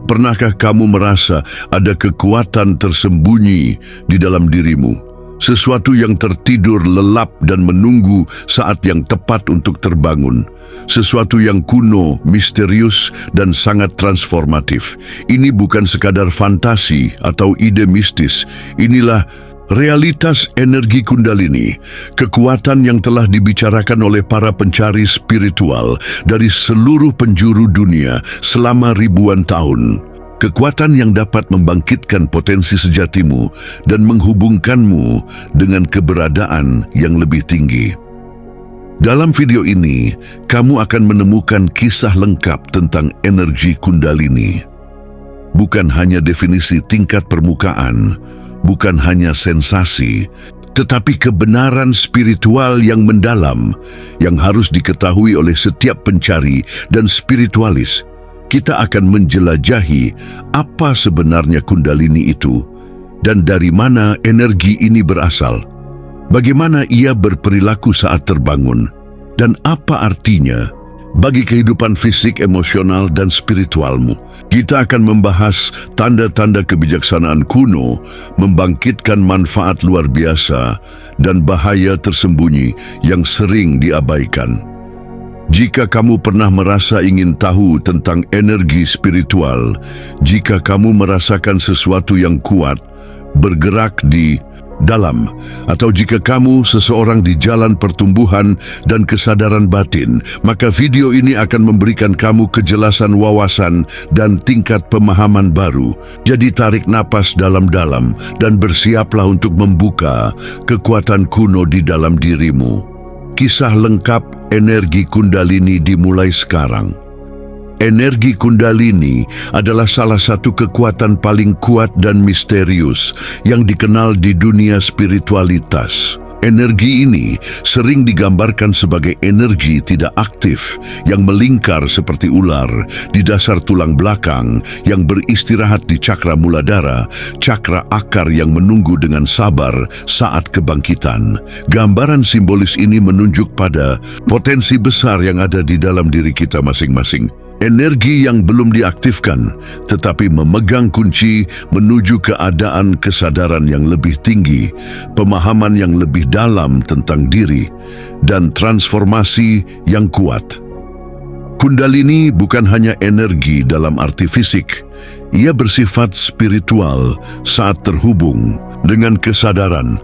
Pernahkah kamu merasa ada kekuatan tersembunyi di dalam dirimu? Sesuatu yang tertidur lelap dan menunggu saat yang tepat untuk terbangun. Sesuatu yang kuno, misterius, dan sangat transformatif. Ini bukan sekadar fantasi atau ide mistis. Inilah realitas energi Kundalini, kekuatan yang telah dibicarakan oleh para pencari spiritual dari seluruh penjuru dunia selama ribuan tahun. Kekuatan yang dapat membangkitkan potensi sejatimu dan menghubungkanmu dengan keberadaan yang lebih tinggi. Dalam video ini, kamu akan menemukan kisah lengkap tentang energi Kundalini. Bukan hanya definisi tingkat permukaan, bukan hanya sensasi, tetapi kebenaran spiritual yang mendalam yang harus diketahui oleh setiap pencari dan spiritualis. Kita akan menjelajahi apa sebenarnya Kundalini itu dan dari mana energi ini berasal, bagaimana ia berperilaku saat terbangun, dan apa artinya bagi kehidupan fisik, emosional, dan spiritualmu. Kita akan membahas tanda-tanda kebijaksanaan kuno, membangkitkan manfaat luar biasa, dan bahaya tersembunyi yang sering diabaikan. Jika kamu pernah merasa ingin tahu tentang energi spiritual, jika kamu merasakan sesuatu yang kuat, bergerak di dalam, atau jika kamu seseorang di jalan pertumbuhan dan kesadaran batin, maka video ini akan memberikan kamu kejelasan wawasan dan tingkat pemahaman baru. Jadi tarik napas dalam-dalam dan bersiaplah untuk membuka kekuatan kuno di dalam dirimu. Kisah lengkap energi Kundalini dimulai sekarang. Energi Kundalini adalah salah satu kekuatan paling kuat dan misterius yang dikenal di dunia spiritualitas. Energi ini sering digambarkan sebagai energi tidak aktif yang melingkar seperti ular di dasar tulang belakang yang beristirahat di cakra muladhara, cakra akar yang menunggu dengan sabar saat kebangkitan. Gambaran simbolis ini menunjuk pada potensi besar yang ada di dalam diri kita masing-masing. Energi yang belum diaktifkan, tetapi memegang kunci menuju keadaan kesadaran yang lebih tinggi, pemahaman yang lebih dalam tentang diri, dan transformasi yang kuat. Kundalini bukan hanya energi dalam arti fisik, ia bersifat spiritual saat terhubung dengan kesadaran.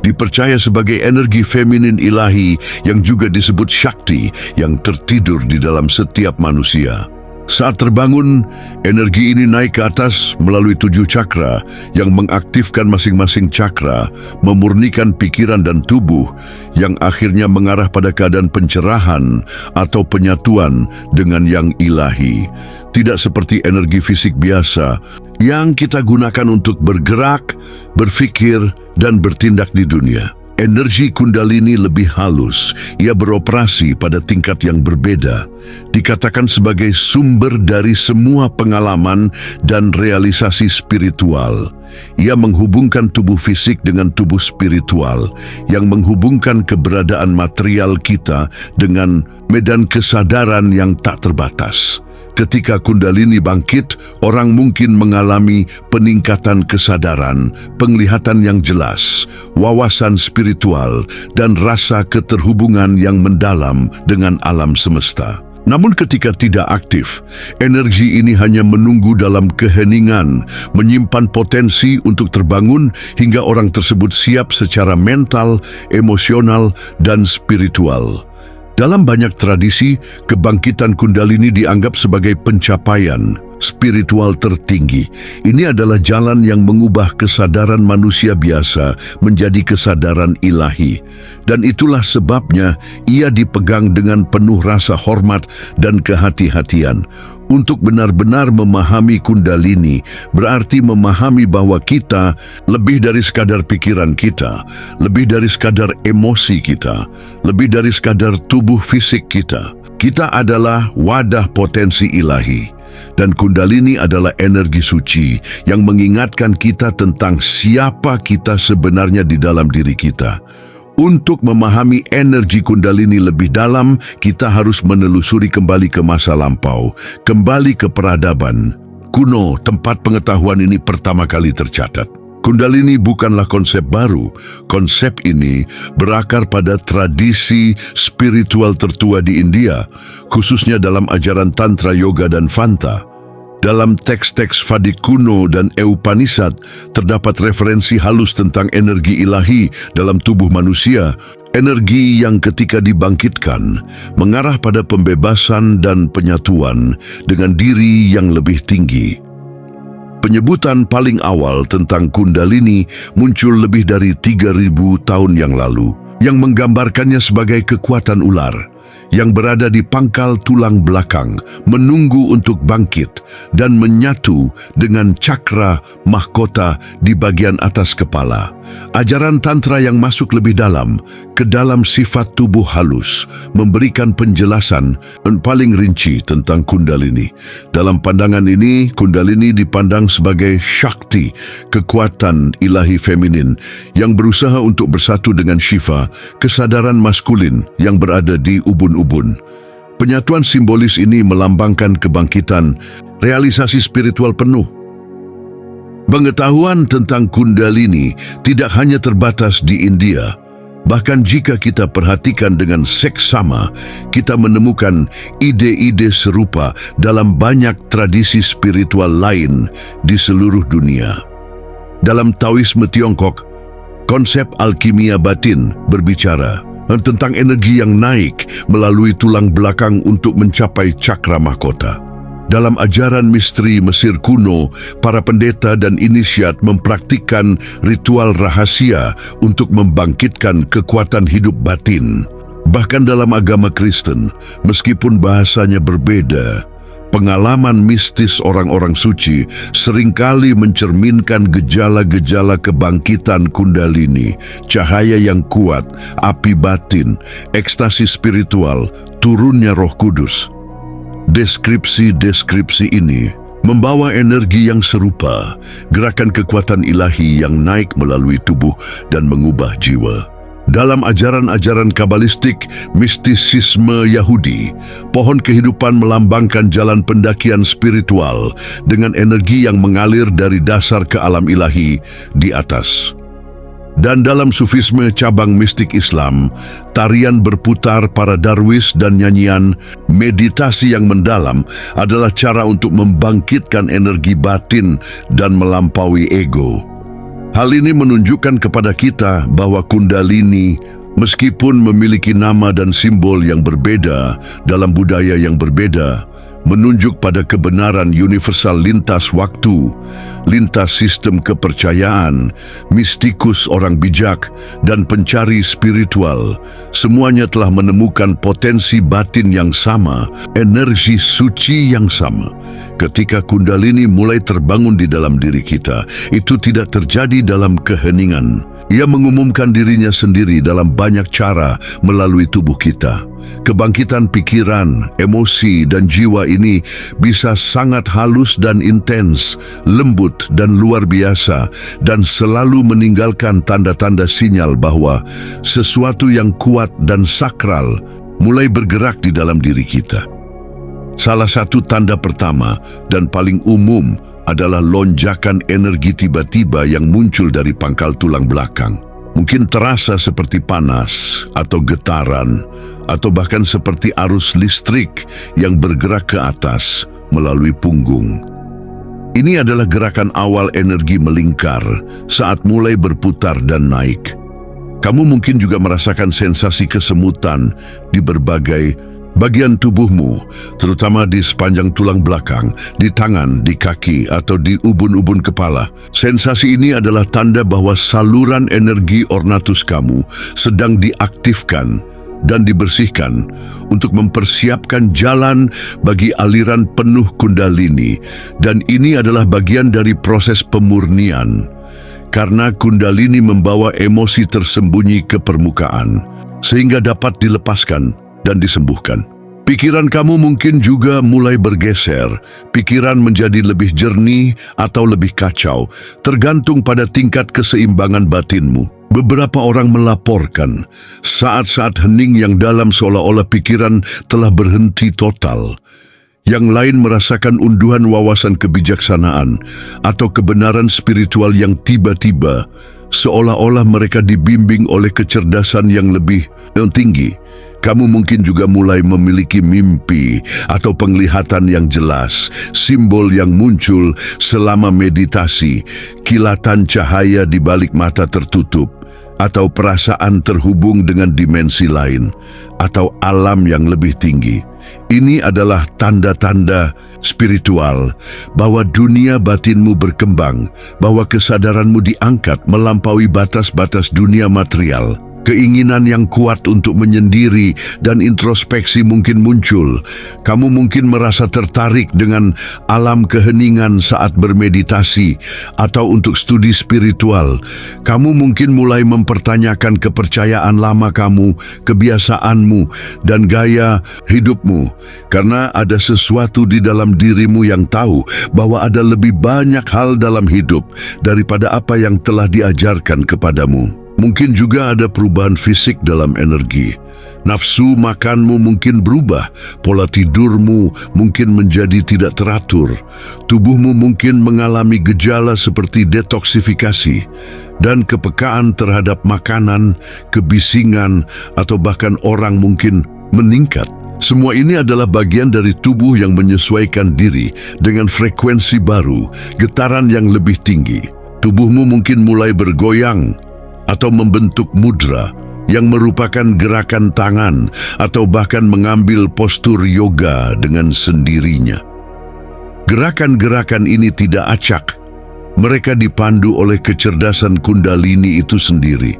Dipercaya sebagai energi feminin ilahi yang juga disebut Shakti yang tertidur di dalam setiap manusia. Saat terbangun, energi ini naik ke atas melalui 7 cakra yang mengaktifkan masing-masing cakra, memurnikan pikiran dan tubuh yang akhirnya mengarah pada keadaan pencerahan atau penyatuan dengan yang ilahi. Tidak seperti energi fisik biasa yang kita gunakan untuk bergerak, berpikir, dan bertindak di dunia. Energi Kundalini lebih halus, ia beroperasi pada tingkat yang berbeda, dikatakan sebagai sumber dari semua pengalaman dan realisasi spiritual. Ia menghubungkan tubuh fisik dengan tubuh spiritual, yang menghubungkan keberadaan material kita dengan medan kesadaran yang tak terbatas. Ketika Kundalini bangkit, orang mungkin mengalami peningkatan kesadaran, penglihatan yang jelas, wawasan spiritual, dan rasa keterhubungan yang mendalam dengan alam semesta. Namun ketika tidak aktif, energi ini hanya menunggu dalam keheningan, menyimpan potensi untuk terbangun hingga orang tersebut siap secara mental, emosional, dan spiritual. Dalam banyak tradisi, kebangkitan Kundalini dianggap sebagai pencapaian spiritual tertinggi. Ini adalah jalan yang mengubah kesadaran manusia biasa menjadi kesadaran ilahi. Dan itulah sebabnya ia dipegang dengan penuh rasa hormat dan kehati-hatian. Untuk benar-benar memahami Kundalini berarti memahami bahwa kita lebih dari sekadar pikiran kita, lebih dari sekadar emosi kita, lebih dari sekadar tubuh fisik kita. Kita adalah wadah potensi ilahi. Dan Kundalini adalah energi suci yang mengingatkan kita tentang siapa kita sebenarnya di dalam diri kita. Untuk memahami energi Kundalini lebih dalam, kita harus menelusuri kembali ke masa lampau, kembali ke peradaban. kuno tempat pengetahuan ini pertama kali tercatat. Kundalini bukanlah konsep baru. Konsep ini berakar pada tradisi spiritual tertua di India, khususnya dalam ajaran Tantra Yoga dan Vanta. Dalam teks-teks Vadi kuno dan Upanishad terdapat referensi halus tentang energi ilahi dalam tubuh manusia, energi yang ketika dibangkitkan mengarah pada pembebasan dan penyatuan dengan diri yang lebih tinggi. Penyebutan paling awal tentang Kundalini muncul lebih dari 3.000 tahun yang lalu, yang menggambarkannya sebagai kekuatan ular yang berada di pangkal tulang belakang, menunggu untuk bangkit dan menyatu dengan cakra mahkota di bagian atas kepala. Ajaran Tantra yang masuk lebih dalam ke dalam sifat tubuh halus memberikan penjelasan yang paling rinci tentang Kundalini. Dalam pandangan ini, Kundalini dipandang sebagai Shakti, kekuatan ilahi feminin yang berusaha untuk bersatu dengan Shiva, kesadaran maskulin yang berada di ubun-ubun. Penyatuan simbolis ini melambangkan kebangkitan, realisasi spiritual penuh. Pengetahuan tentang Kundalini tidak hanya terbatas di India. Bahkan jika kita perhatikan dengan seksama, kita menemukan ide-ide serupa dalam banyak tradisi spiritual lain di seluruh dunia. Dalam Taoisme Tiongkok, konsep alkimia batin berbicara tentang energi yang naik melalui tulang belakang untuk mencapai cakra mahkota. Dalam ajaran misteri Mesir kuno, para pendeta dan inisiat mempraktikkan ritual rahasia untuk membangkitkan kekuatan hidup batin. Bahkan dalam agama Kristen, meskipun bahasanya berbeda, pengalaman mistis orang-orang suci seringkali mencerminkan gejala-gejala kebangkitan Kundalini, cahaya yang kuat, api batin, ekstasi spiritual, turunnya Roh Kudus. Deskripsi-deskripsi ini membawa energi yang serupa, gerakan kekuatan ilahi yang naik melalui tubuh dan mengubah jiwa. Dalam ajaran-ajaran kabalistik mistisisme Yahudi, pohon kehidupan melambangkan jalan pendakian spiritual dengan energi yang mengalir dari dasar ke alam ilahi di atas. Dan dalam sufisme cabang mistik Islam, tarian berputar para darwis dan nyanyian meditasi yang mendalam adalah cara untuk membangkitkan energi batin dan melampaui ego. Hal ini menunjukkan kepada kita bahwa Kundalini, meskipun memiliki nama dan simbol yang berbeda dalam budaya yang berbeda, menunjuk pada kebenaran universal lintas waktu, lintas sistem kepercayaan, mistikus orang bijak, dan pencari spiritual. Semuanya telah menemukan potensi batin yang sama, energi suci yang sama. Ketika Kundalini mulai terbangun di dalam diri kita, itu tidak terjadi dalam keheningan. Ia mengumumkan dirinya sendiri dalam banyak cara melalui tubuh kita. Kebangkitan pikiran, emosi, dan jiwa ini bisa sangat halus dan intens, lembut dan luar biasa, dan selalu meninggalkan tanda-tanda sinyal bahwa sesuatu yang kuat dan sakral mulai bergerak di dalam diri kita. Salah satu tanda pertama dan paling umum adalah lonjakan energi tiba-tiba yang muncul dari pangkal tulang belakang. Mungkin terasa seperti panas atau getaran, atau bahkan seperti arus listrik yang bergerak ke atas melalui punggung. Ini adalah gerakan awal energi melingkar saat mulai berputar dan naik. Kamu mungkin juga merasakan sensasi kesemutan di berbagai bagian tubuhmu, terutama di sepanjang tulang belakang, di tangan, di kaki, atau di ubun-ubun kepala. Sensasi ini adalah tanda bahwa saluran energi ornatus kamu sedang diaktifkan dan dibersihkan untuk mempersiapkan jalan bagi aliran penuh Kundalini. Dan ini adalah bagian dari proses pemurnian, karena Kundalini membawa emosi tersembunyi ke permukaan, sehingga dapat dilepaskan dan disembuhkan. Pikiran kamu mungkin juga mulai bergeser. Pikiran menjadi lebih jernih atau lebih kacau, tergantung pada tingkat keseimbangan batinmu. Beberapa orang melaporkan saat-saat hening yang dalam seolah-olah pikiran telah berhenti total. Yang lain merasakan unduhan wawasan kebijaksanaan atau kebenaran spiritual yang tiba-tiba, seolah-olah mereka dibimbing oleh kecerdasan yang lebih tinggi. Kamu mungkin juga mulai memiliki mimpi atau penglihatan yang jelas, simbol yang muncul selama meditasi, kilatan cahaya di balik mata tertutup, atau perasaan terhubung dengan dimensi lain, atau alam yang lebih tinggi. Ini adalah tanda-tanda spiritual bahwa dunia batinmu berkembang, bahwa kesadaranmu diangkat melampaui batas-batas dunia material. Keinginan yang kuat untuk menyendiri dan introspeksi mungkin muncul. Kamu mungkin merasa tertarik dengan alam keheningan saat bermeditasi atau untuk studi spiritual. Kamu mungkin mulai mempertanyakan kepercayaan lama kamu, kebiasaanmu, dan gaya hidupmu. Karena ada sesuatu di dalam dirimu yang tahu bahwa ada lebih banyak hal dalam hidup daripada apa yang telah diajarkan kepadamu. Mungkin juga ada perubahan fisik dalam energi. Nafsu makanmu mungkin berubah, pola tidurmu mungkin menjadi tidak teratur, tubuhmu mungkin mengalami gejala seperti detoksifikasi, dan kepekaan terhadap makanan, kebisingan, atau bahkan orang mungkin meningkat. Semua ini adalah bagian dari tubuh yang menyesuaikan diri dengan frekuensi baru, getaran yang lebih tinggi. Tubuhmu mungkin mulai bergoyang, atau membentuk mudra yang merupakan gerakan tangan atau bahkan mengambil postur yoga dengan sendirinya. Gerakan-gerakan ini tidak acak. Mereka dipandu oleh kecerdasan kundalini itu sendiri.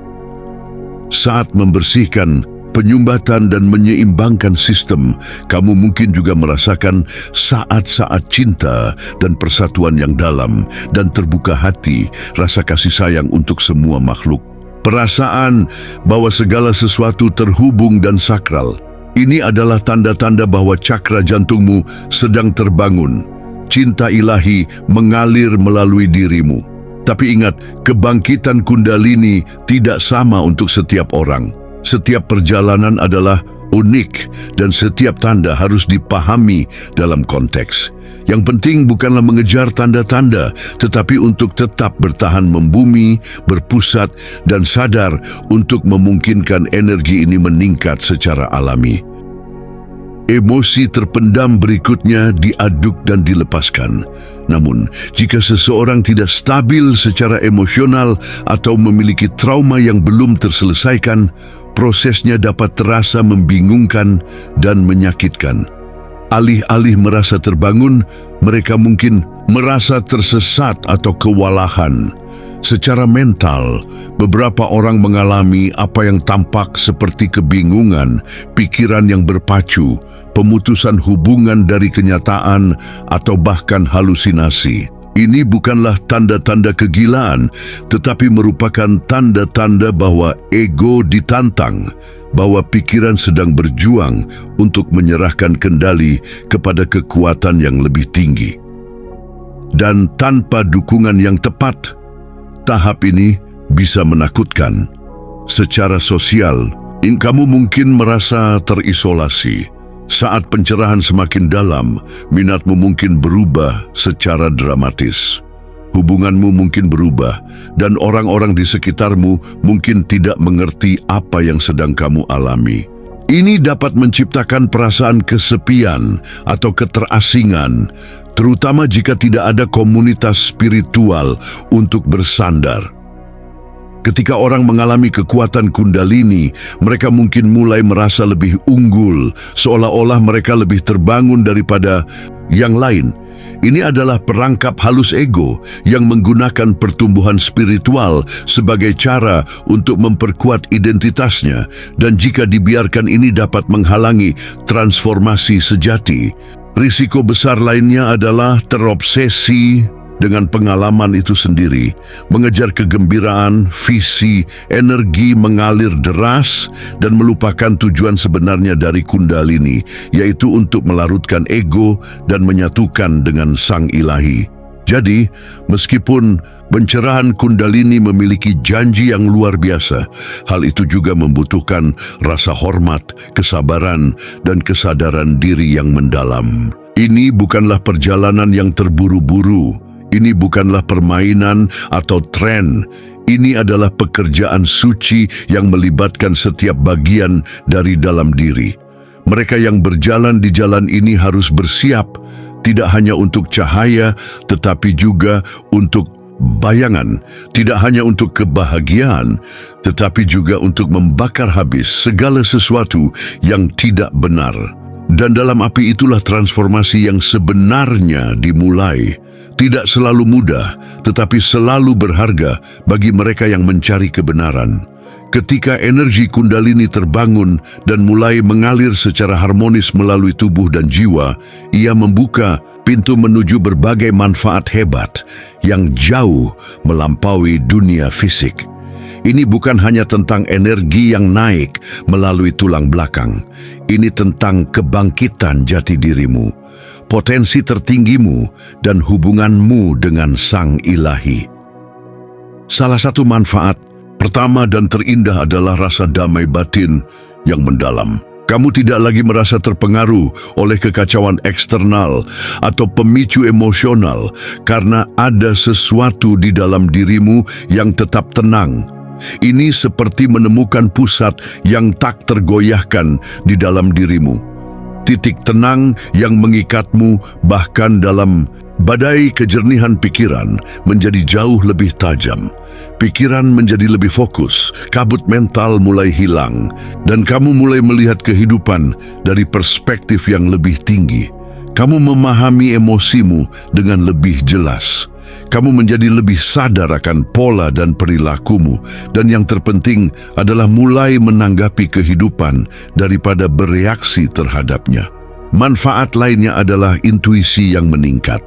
Saat membersihkan, penyumbatan dan menyeimbangkan sistem, kamu mungkin juga merasakan saat-saat cinta dan persatuan yang dalam dan terbuka hati, rasa kasih sayang untuk semua makhluk. Perasaan bahwa segala sesuatu terhubung dan sakral. Ini adalah tanda-tanda bahwa cakra jantungmu sedang terbangun. Cinta ilahi mengalir melalui dirimu. Tapi ingat, kebangkitan kundalini tidak sama untuk setiap orang. Setiap perjalanan adalah unik dan setiap tanda harus dipahami dalam konteks. Yang penting bukanlah mengejar tanda-tanda, tetapi untuk tetap bertahan membumi, berpusat, dan sadar untuk memungkinkan energi ini meningkat secara alami. Emosi terpendam berikutnya diaduk dan dilepaskan. Namun, jika seseorang tidak stabil secara emosional atau memiliki trauma yang belum terselesaikan, prosesnya dapat terasa membingungkan dan menyakitkan. Alih-alih merasa terbangun, mereka mungkin merasa tersesat atau kewalahan. Secara mental, beberapa orang mengalami apa yang tampak seperti kebingungan, pikiran yang berpacu, pemutusan hubungan dari kenyataan, atau bahkan halusinasi. Ini bukanlah tanda-tanda kegilaan, tetapi merupakan tanda-tanda bahwa ego ditantang, bahwa pikiran sedang berjuang untuk menyerahkan kendali kepada kekuatan yang lebih tinggi. Dan tanpa dukungan yang tepat, tahap ini bisa menakutkan. Secara sosial, kamu mungkin merasa terisolasi. Saat pencerahan semakin dalam, minatmu mungkin berubah secara dramatis. Hubunganmu mungkin berubah, dan orang-orang di sekitarmu mungkin tidak mengerti apa yang sedang kamu alami. Ini dapat menciptakan perasaan kesepian atau keterasingan, terutama jika tidak ada komunitas spiritual untuk bersandar. Ketika orang mengalami kekuatan kundalini, mereka mungkin mulai merasa lebih unggul, seolah-olah mereka lebih terbangun daripada yang lain. Ini adalah perangkap halus ego yang menggunakan pertumbuhan spiritual sebagai cara untuk memperkuat identitasnya, dan jika dibiarkan ini dapat menghalangi transformasi sejati. Risiko besar lainnya adalah terobsesi dengan pengalaman itu sendiri, mengejar kegembiraan, visi, energi mengalir deras, dan melupakan tujuan sebenarnya dari kundalini, yaitu untuk melarutkan ego dan menyatukan dengan sang ilahi. Jadi, meskipun pencerahan kundalini memiliki janji yang luar biasa, hal itu juga membutuhkan rasa hormat, kesabaran, dan kesadaran diri yang mendalam. Ini bukanlah perjalanan yang terburu-buru. Ini bukanlah permainan atau tren. Ini adalah pekerjaan suci yang melibatkan setiap bagian dari dalam diri. Mereka yang berjalan di jalan ini harus bersiap, tidak hanya untuk cahaya, tetapi juga untuk bayangan, tidak hanya untuk kebahagiaan, tetapi juga untuk membakar habis segala sesuatu yang tidak benar. Dan dalam api itulah transformasi yang sebenarnya dimulai. Tidak selalu mudah, tetapi selalu berharga bagi mereka yang mencari kebenaran. Ketika energi Kundalini terbangun dan mulai mengalir secara harmonis melalui tubuh dan jiwa, ia membuka pintu menuju berbagai manfaat hebat yang jauh melampaui dunia fisik. Ini bukan hanya tentang energi yang naik melalui tulang belakang. Ini tentang kebangkitan jati dirimu, potensi tertinggimu, dan hubunganmu dengan Sang Ilahi. Salah satu manfaat pertama dan terindah adalah rasa damai batin yang mendalam. Kamu tidak lagi merasa terpengaruh oleh kekacauan eksternal atau pemicu emosional karena ada sesuatu di dalam dirimu yang tetap tenang. Ini seperti menemukan pusat yang tak tergoyahkan di dalam dirimu. Titik tenang yang mengikatmu bahkan dalam badai kejernihan pikiran menjadi jauh lebih tajam. Pikiran menjadi lebih fokus, kabut mental mulai hilang, dan kamu mulai melihat kehidupan dari perspektif yang lebih tinggi. Kamu memahami emosimu dengan lebih jelas. Kamu menjadi lebih sadar akan pola dan perilakumu, dan yang terpenting adalah mulai menanggapi kehidupan daripada bereaksi terhadapnya. Manfaat lainnya adalah intuisi yang meningkat.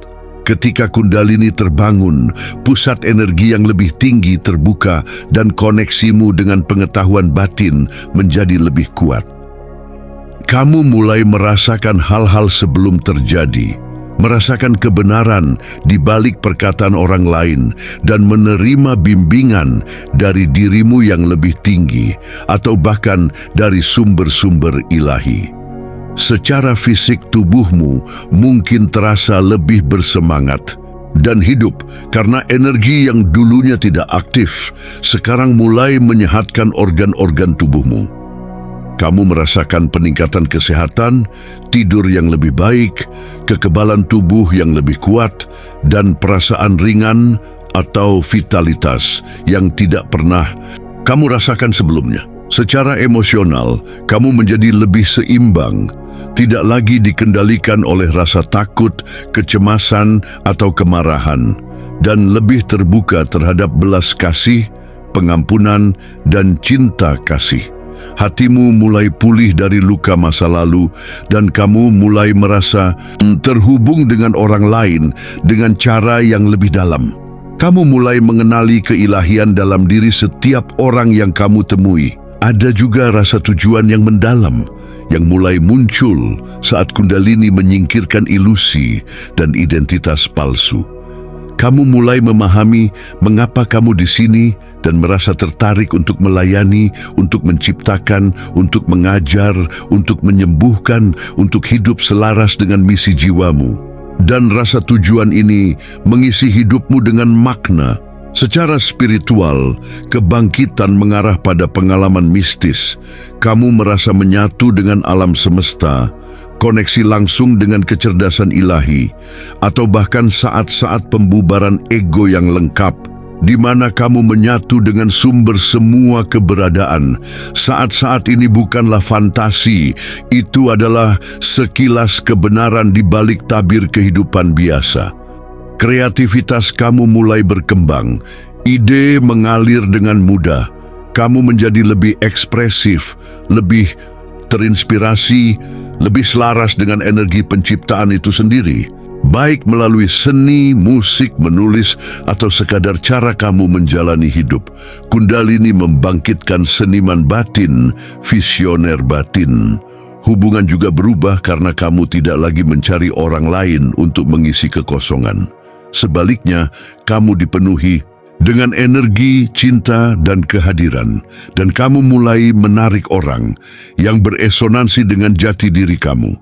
Ketika Kundalini terbangun, pusat energi yang lebih tinggi terbuka dan koneksimu dengan pengetahuan batin menjadi lebih kuat. Kamu mulai merasakan hal-hal sebelum terjadi, merasakan kebenaran di balik perkataan orang lain, dan menerima bimbingan dari dirimu yang lebih tinggi atau bahkan dari sumber-sumber ilahi. Secara fisik tubuhmu mungkin terasa lebih bersemangat dan hidup karena energi yang dulunya tidak aktif sekarang mulai menyehatkan organ-organ tubuhmu. Kamu merasakan peningkatan kesehatan, tidur yang lebih baik, kekebalan tubuh yang lebih kuat, dan perasaan ringan atau vitalitas yang tidak pernah kamu rasakan sebelumnya. Secara emosional, kamu menjadi lebih seimbang, tidak lagi dikendalikan oleh rasa takut, kecemasan, atau kemarahan, dan lebih terbuka terhadap belas kasih, pengampunan, dan cinta kasih. Hatimu mulai pulih dari luka masa lalu, dan kamu mulai merasa terhubung dengan orang lain dengan cara yang lebih dalam. Kamu mulai mengenali keilahian dalam diri setiap orang yang kamu temui. Ada juga rasa tujuan yang mendalam yang mulai muncul saat Kundalini menyingkirkan ilusi dan identitas palsu. Kamu mulai memahami mengapa kamu di sini dan merasa tertarik untuk melayani, untuk menciptakan, untuk mengajar, untuk menyembuhkan, untuk hidup selaras dengan misi jiwamu. Dan rasa tujuan ini mengisi hidupmu dengan makna. Secara spiritual, kebangkitan mengarah pada pengalaman mistis. Kamu merasa menyatu dengan alam semesta, koneksi langsung dengan kecerdasan ilahi, atau bahkan saat-saat pembubaran ego yang lengkap, di mana kamu menyatu dengan sumber semua keberadaan. Saat-saat ini bukanlah fantasi, itu adalah sekilas kebenaran di balik tabir kehidupan biasa. Kreativitas kamu mulai berkembang, ide mengalir dengan mudah, kamu menjadi lebih ekspresif, lebih terinspirasi, lebih selaras dengan energi penciptaan itu sendiri. Baik melalui seni, musik, menulis, atau sekadar cara kamu menjalani hidup, Kundalini membangkitkan seniman batin, visioner batin. Hubungan juga berubah karena kamu tidak lagi mencari orang lain untuk mengisi kekosongan. Sebaliknya, kamu dipenuhi dengan energi, cinta, dan kehadiran, dan kamu mulai menarik orang yang beresonansi dengan jati diri kamu.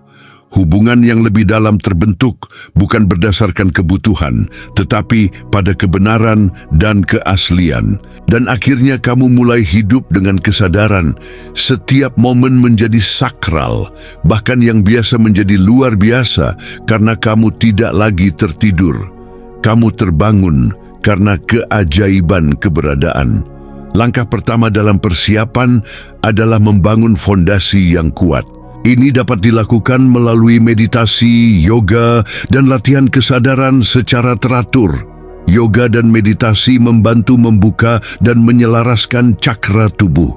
Hubungan yang lebih dalam terbentuk bukan berdasarkan kebutuhan, tetapi pada kebenaran dan keaslian. Dan akhirnya kamu mulai hidup dengan kesadaran setiap momen menjadi sakral, bahkan yang biasa menjadi luar biasa karena kamu tidak lagi tertidur. Kamu terbangun karena keajaiban keberadaan. Langkah pertama dalam persiapan adalah membangun fondasi yang kuat. Ini dapat dilakukan melalui meditasi, yoga, dan latihan kesadaran secara teratur. Yoga dan meditasi membantu membuka dan menyelaraskan cakra tubuh.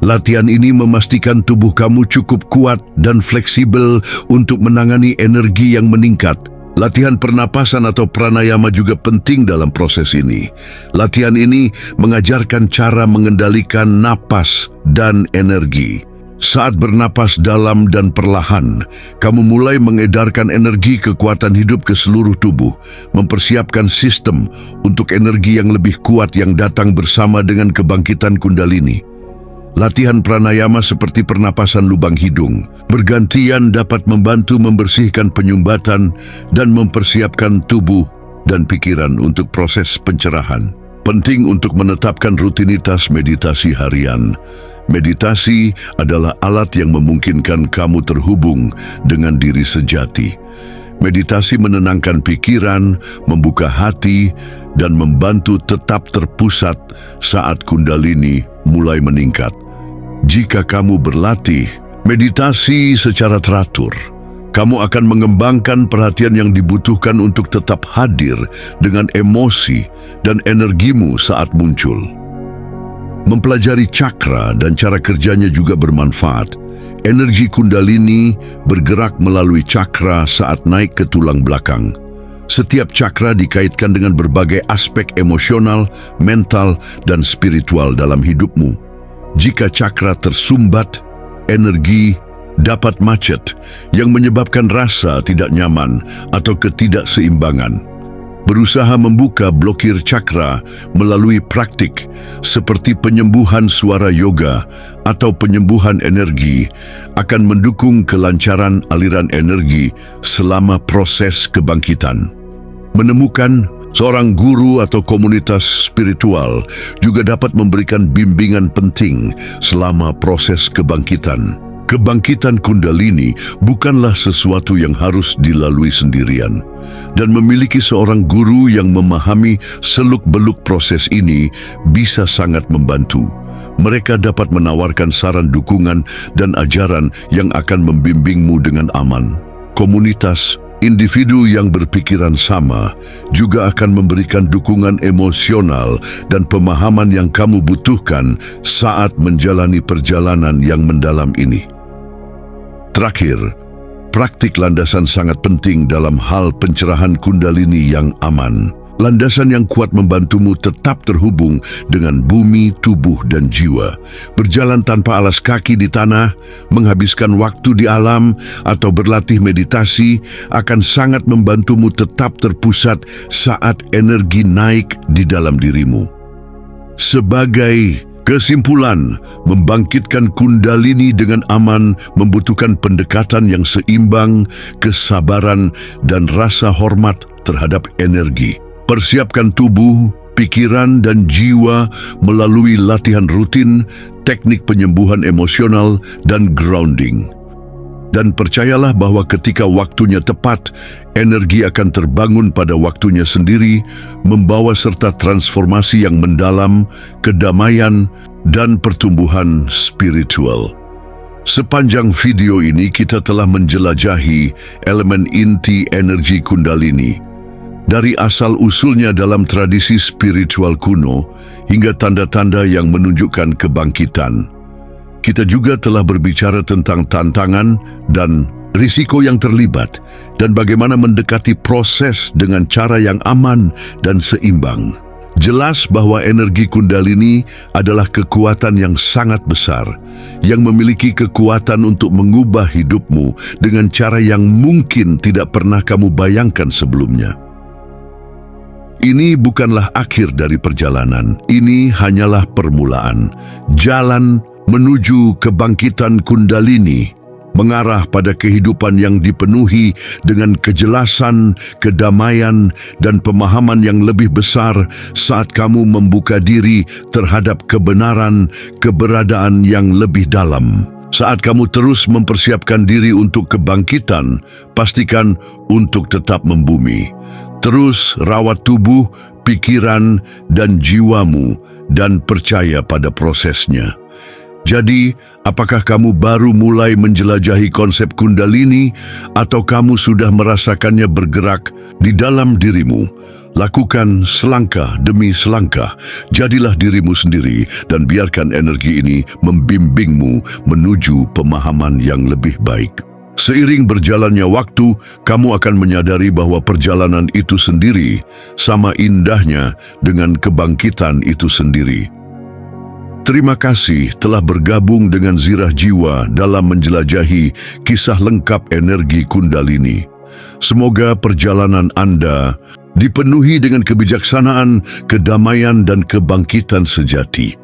Latihan ini memastikan tubuh kamu cukup kuat dan fleksibel untuk menangani energi yang meningkat. Latihan pernapasan atau pranayama juga penting dalam proses ini. Latihan ini mengajarkan cara mengendalikan napas dan energi. Saat bernapas dalam dan perlahan, kamu mulai mengedarkan energi kekuatan hidup ke seluruh tubuh, mempersiapkan sistem untuk energi yang lebih kuat yang datang bersama dengan kebangkitan Kundalini. Latihan pranayama seperti pernapasan lubang hidung bergantian dapat membantu membersihkan penyumbatan dan mempersiapkan tubuh dan pikiran untuk proses pencerahan. Penting untuk menetapkan rutinitas meditasi harian. Meditasi adalah alat yang memungkinkan kamu terhubung dengan diri sejati. Meditasi menenangkan pikiran, membuka hati, dan membantu tetap terpusat saat Kundalini mulai meningkat. Jika kamu berlatih meditasi secara teratur, kamu akan mengembangkan perhatian yang dibutuhkan untuk tetap hadir dengan emosi dan energimu saat muncul. Mempelajari cakra dan cara kerjanya juga bermanfaat. Energi Kundalini bergerak melalui cakra saat naik ke tulang belakang. Setiap cakra dikaitkan dengan berbagai aspek emosional, mental, dan spiritual dalam hidupmu. Jika cakra tersumbat, energi dapat macet yang menyebabkan rasa tidak nyaman atau ketidakseimbangan. Berusaha membuka blokir cakra melalui praktik seperti penyembuhan suara yoga atau penyembuhan energi akan mendukung kelancaran aliran energi selama proses kebangkitan. Menemukan seorang guru atau komunitas spiritual juga dapat memberikan bimbingan penting selama proses kebangkitan. Kebangkitan Kundalini bukanlah sesuatu yang harus dilalui sendirian, dan memiliki seorang guru yang memahami seluk-beluk proses ini bisa sangat membantu. Mereka dapat menawarkan saran dukungan dan ajaran yang akan membimbingmu dengan aman. Komunitas individu yang berpikiran sama juga akan memberikan dukungan emosional dan pemahaman yang kamu butuhkan saat menjalani perjalanan yang mendalam ini. Terakhir, praktik landasan sangat penting dalam hal pencerahan Kundalini yang aman. Landasan yang kuat membantumu tetap terhubung dengan bumi, tubuh, dan jiwa. Berjalan tanpa alas kaki di tanah, menghabiskan waktu di alam, atau berlatih meditasi akan sangat membantumu tetap terpusat saat energi naik di dalam dirimu. Sebagai kesimpulan, membangkitkan Kundalini dengan aman membutuhkan pendekatan yang seimbang, kesabaran, dan rasa hormat terhadap energi. Persiapkan tubuh, pikiran, dan jiwa melalui latihan rutin, teknik penyembuhan emosional, dan grounding. Dan percayalah bahwa ketika waktunya tepat, energi akan terbangun pada waktunya sendiri, membawa serta transformasi yang mendalam, kedamaian, dan pertumbuhan spiritual. Sepanjang video ini kita telah menjelajahi elemen inti energi Kundalini. Dari asal-usulnya dalam tradisi spiritual kuno hingga tanda-tanda yang menunjukkan kebangkitan. Kita juga telah berbicara tentang tantangan dan risiko yang terlibat dan bagaimana mendekati proses dengan cara yang aman dan seimbang. Jelas bahwa energi Kundalini adalah kekuatan yang sangat besar, yang memiliki kekuatan untuk mengubah hidupmu dengan cara yang mungkin tidak pernah kamu bayangkan sebelumnya. Ini bukanlah akhir dari perjalanan, ini hanyalah permulaan. Jalan menuju kebangkitan Kundalini mengarah pada kehidupan yang dipenuhi dengan kejelasan, kedamaian, dan pemahaman yang lebih besar saat kamu membuka diri terhadap kebenaran, keberadaan yang lebih dalam. Saat kamu terus mempersiapkan diri untuk kebangkitan, pastikan untuk tetap membumi. Terus rawat tubuh, pikiran, dan jiwamu, dan percaya pada prosesnya. Jadi, apakah kamu baru mulai menjelajahi konsep Kundalini atau kamu sudah merasakannya bergerak di dalam dirimu? Lakukan selangkah demi selangkah. Jadilah dirimu sendiri dan biarkan energi ini membimbingmu menuju pemahaman yang lebih baik. Seiring berjalannya waktu, kamu akan menyadari bahwa perjalanan itu sendiri sama indahnya dengan kebangkitan itu sendiri. Terima kasih telah bergabung dengan Zirah Jiwa dalam menjelajahi kisah lengkap energi Kundalini. Semoga perjalanan Anda dipenuhi dengan kebijaksanaan, kedamaian, dan kebangkitan sejati.